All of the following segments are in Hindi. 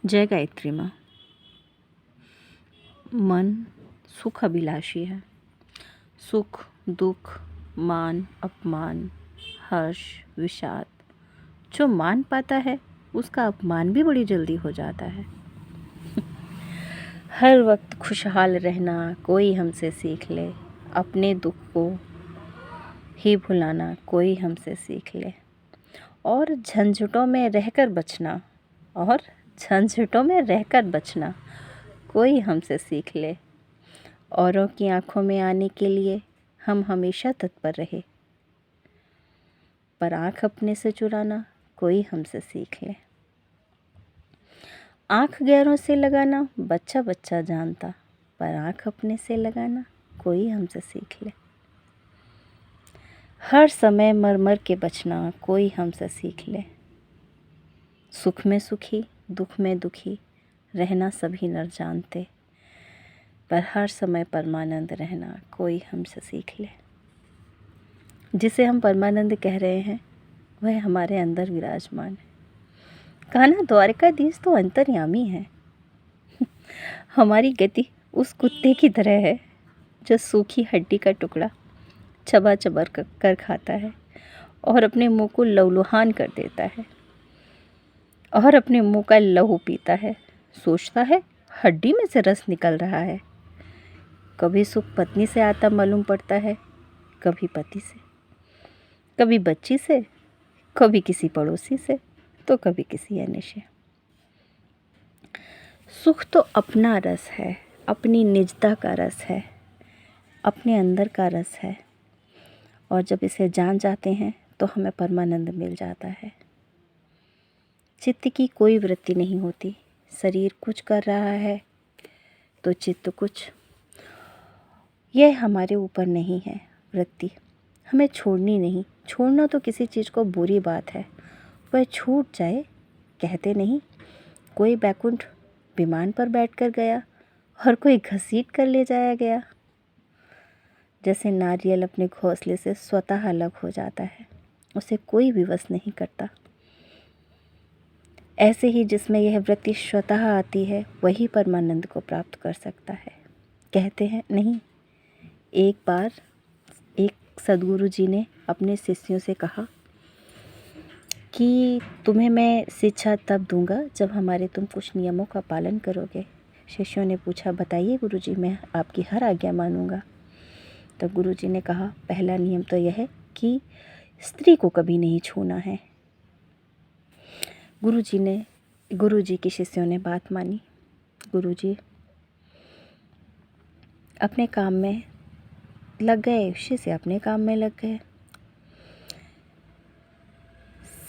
जय गायत्री माँ। मन सुख अभिलाषी है। सुख दुख, मान अपमान, हर्ष विषाद, जो मान पाता है उसका अपमान भी बड़ी जल्दी हो जाता है। हर वक्त खुशहाल रहना कोई हमसे सीख ले, अपने दुख को ही भुलाना कोई हमसे सीख ले, और झंझटों में रहकर बचना कोई हमसे सीख ले। औरों की आंखों में आने के लिए हम हमेशा तत्पर रहे, पर आंख अपने से चुराना कोई हमसे सीख ले। आंख गैरों से लगाना बच्चा बच्चा जानता, पर आंख अपने से लगाना कोई हमसे सीख ले। हर समय मर मर के बचना कोई हमसे सीख ले। सुख में सुखी दुख में दुखी रहना सभी नर जानते, पर हर समय परमानंद रहना कोई हमसे सीख ले। जिसे हम परमानंद कह रहे हैं वह हमारे अंदर विराजमान है। कान्हा द्वारकाधीश तो अंतर्यामी है। हमारी गति उस कुत्ते की तरह है जो सूखी हड्डी का टुकड़ा चबा चबा कर खाता है और अपने मुंह को लहूलुहान कर देता है और अपने मुंह का लहू पीता है। सोचता है हड्डी में से रस निकल रहा है। कभी सुख पत्नी से आता मालूम पड़ता है, कभी पति से, कभी बच्ची से, कभी किसी पड़ोसी से, तो कभी किसी अन्य से। सुख तो अपना रस है, अपनी निजता का रस है, अपने अंदर का रस है, और जब इसे जान जाते हैं तो हमें परमानंद मिल जाता है। चित्त की कोई वृत्ति नहीं होती। शरीर कुछ कर रहा है तो चित्त कुछ। यह हमारे ऊपर नहीं है वृत्ति, हमें छोड़नी नहीं। छोड़ना तो किसी चीज़ को बुरी बात है, वह छूट जाए। कहते नहीं, कोई बैकुंठ विमान पर बैठकर गया और कोई घसीट कर ले जाया गया। जैसे नारियल अपने घोंसले से स्वतः अलग हो जाता है, उसे कोई विवश नहीं करता, ऐसे ही जिसमें यह वृत्ति स्वतः आती है वही परमानंद को प्राप्त कर सकता है। कहते हैं नहीं, एक बार एक सद्गुरु जी ने अपने शिष्यों से कहा कि तुम्हें मैं शिक्षा तब दूंगा जब हमारे तुम कुछ नियमों का पालन करोगे। शिष्यों ने पूछा, बताइए गुरुजी, मैं आपकी हर आज्ञा मानूंगा। तो गुरुजी ने कहा, पहला नियम तो यह है कि स्त्री को कभी नहीं छूना है। गुरुजी के शिष्यों ने बात मानी। गुरुजी अपने काम में लग गए, शिष्य अपने काम में लग गए।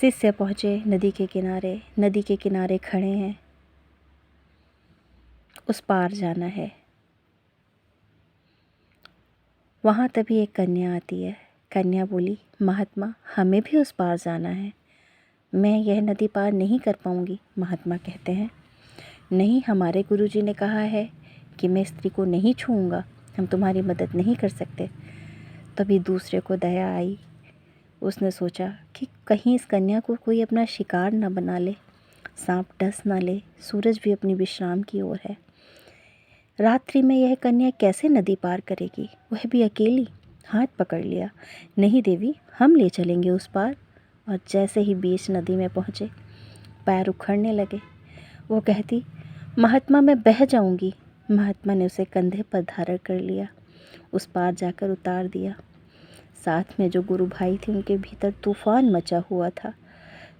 शिष्य पहुँचे नदी के किनारे खड़े हैं, उस पार जाना है। वहाँ तभी एक कन्या आती है। कन्या बोली, महात्मा हमें भी उस पार जाना है, मैं यह नदी पार नहीं कर पाऊँगी। महात्मा कहते हैं, नहीं, हमारे गुरुजी ने कहा है कि मैं स्त्री को नहीं छूऊंगा, हम तुम्हारी मदद नहीं कर सकते। तभी दूसरे को दया आई। उसने सोचा कि कहीं इस कन्या को कोई अपना शिकार न बना ले, सांप डस न ले। सूरज भी अपनी विश्राम की ओर है। रात्रि में यह कन्या कैसे नदी पार करेगी, वह भी अकेली। हाथ पकड़ लिया, नहीं देवी, हम ले चलेंगे उस पार। और जैसे ही बीच नदी में पहुँचे, पैर उखड़ने लगे। वो कहती, महात्मा मैं बह जाऊंगी। महात्मा ने उसे कंधे पर धारण कर लिया, उस पार जाकर उतार दिया। साथ में जो गुरु भाई थे उनके भीतर तूफान मचा हुआ था।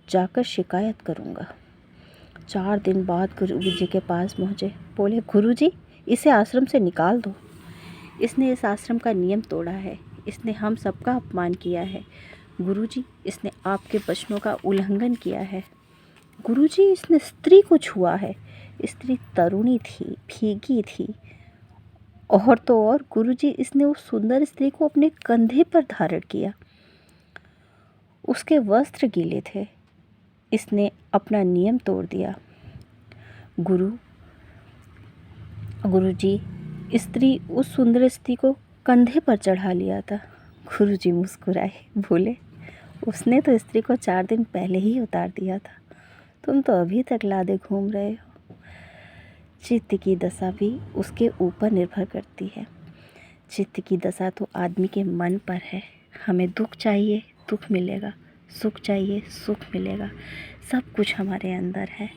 जाकर शिकायत करूंगा। 4 दिन बाद गुरु जी के पास पहुँचे। बोले, गुरु जी, इसे आश्रम से निकाल दो। इसने इस आश्रम का नियम तोड़ा है, इसने हम सबका अपमान किया है। गुरुजी, इसने आपके वचनों का उल्लंघन किया है। गुरुजी, इसने स्त्री को छुआ है। स्त्री तरुणी थी, भीगी थी, और तो और गुरुजी, इसने उस सुंदर स्त्री को अपने कंधे पर धारण किया, उसके वस्त्र गीले थे, इसने अपना नियम तोड़ दिया। गुरुजी, उस सुंदर स्त्री को कंधे पर चढ़ा लिया था। गुरुजी मुस्कुराए, बोले, उसने तो स्त्री को 4 दिन पहले ही उतार दिया था, तुम तो अभी तक लादे घूम रहे हो। चित्त की दशा भी उसके ऊपर निर्भर करती है। चित्त की दशा तो आदमी के मन पर है। हमें दुख चाहिए, दुख मिलेगा, सुख चाहिए, सुख मिलेगा। सब कुछ हमारे अंदर है।